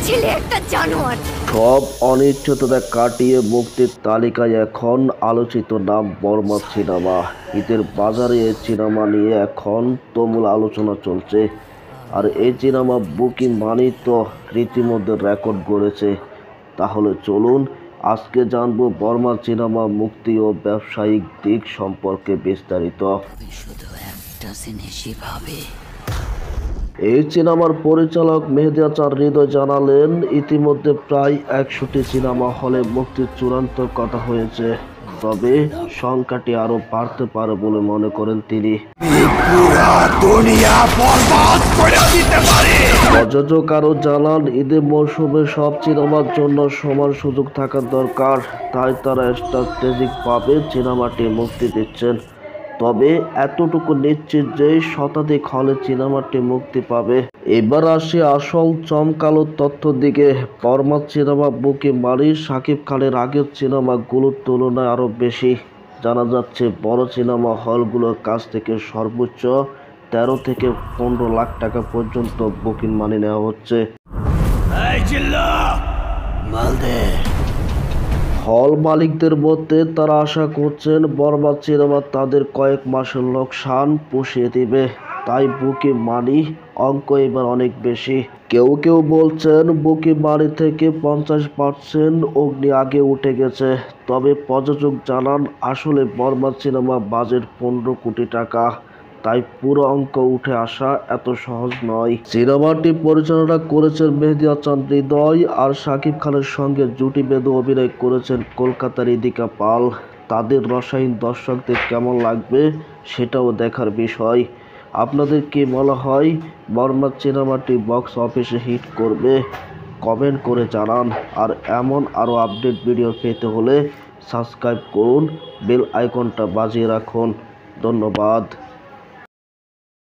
ছেলে একটা জানোয়ার। সব অনিশ্চয়তা কাটিয়ে মুক্তির তালিকায় এখন আলোচিত নাম বরবাদ সিনেমা। ঈদের বাজারে এই সিনেমা নিয়ে এখন তুমুল আলোচনা চলছে। আর এই সিনেমা বুকিং মানেই তো রীতিমধ্যে রেকর্ড গড়েছে। তাহলে চলুন আজকে জানবো বরবাদ সিনেমা মুক্তি ও ব্যবসায়িক দিক সম্পর্কে বিস্তারিত। শুধু একটা জিনিসই ভাবে, এই সিনেমার পরিচালক মেহেদী হাসান হৃদয় জানালেন, ইতিমধ্যে প্রায় 100টি সিনেমা হলে মুক্তির চূড়ান্ত কথা হয়েছে, তবে সংখ্যাটি আরও বাড়তে পারে বলে মনে করেন তিনি। প্রযোজক আরও জানান, ঈদের মৌসুমে সব সিনেমার জন্য সমান সুযোগ থাকার দরকার, তাই তারা স্ট্র্যাটেজিকভাবে সিনেমাটি মুক্তি দিচ্ছেন। তবে এতটুকু নিশ্চিত যে শতাধিক হলে সিনেমাটি মুক্তি পাবে। এবার আসে আসল চমকালো তথ্য দিকে। বরবাদ সিনেমা বুকিং মানেই শাকিব খানের আগের সিনেমাগুলোর তুলনায় আরও বেশি। জানা যাচ্ছে বড় সিনেমা হলগুলোর কাছ থেকে সর্বোচ্চ 13 থেকে 15 লাখ টাকা পর্যন্ত বুকিং মানি নেওয়া হচ্ছে। হল মালিকদের মধ্যে তারা আশা করছেন বরবাদ সিনেমা তাদের কয়েক মাসের লোকসান পুষিয়ে দিবে, তাই বুকিং মানি অঙ্ক এবার অনেক বেশি। কেউ কেউ বলছেন বুকিং মানি থেকে 50% অগ্নি আগে উঠে গেছে। তবে প্রযোজক জানান, আসলে বরবাদ সিনেমা বাজেট 15 কোটি টাকা, তাই পুরো অঙ্ক উঠে আসা এত সহজ নয়। সিনেমাটি পরিচালনা করেছেন মেহেদী হাসান হৃদয়, আর শাকিব খানের সঙ্গে জুটি বেঁধে অভিনয় করেছেন কলকাতার ইদিকা পাল। তাদের রসায়ন দর্শকদের কেমন লাগবে সেটাও দেখার বিষয়। আপনাদের কি মনে হয় বরবাদ সিনেমাটি বক্স অফিসে হিট করবে? কমেন্ট করে জানান। আর এমন আরও আপডেট ভিডিও পেতে হলে সাবস্ক্রাইব করুন, বেল আইকনটা বাজিয়ে রাখুন। ধন্যবাদ।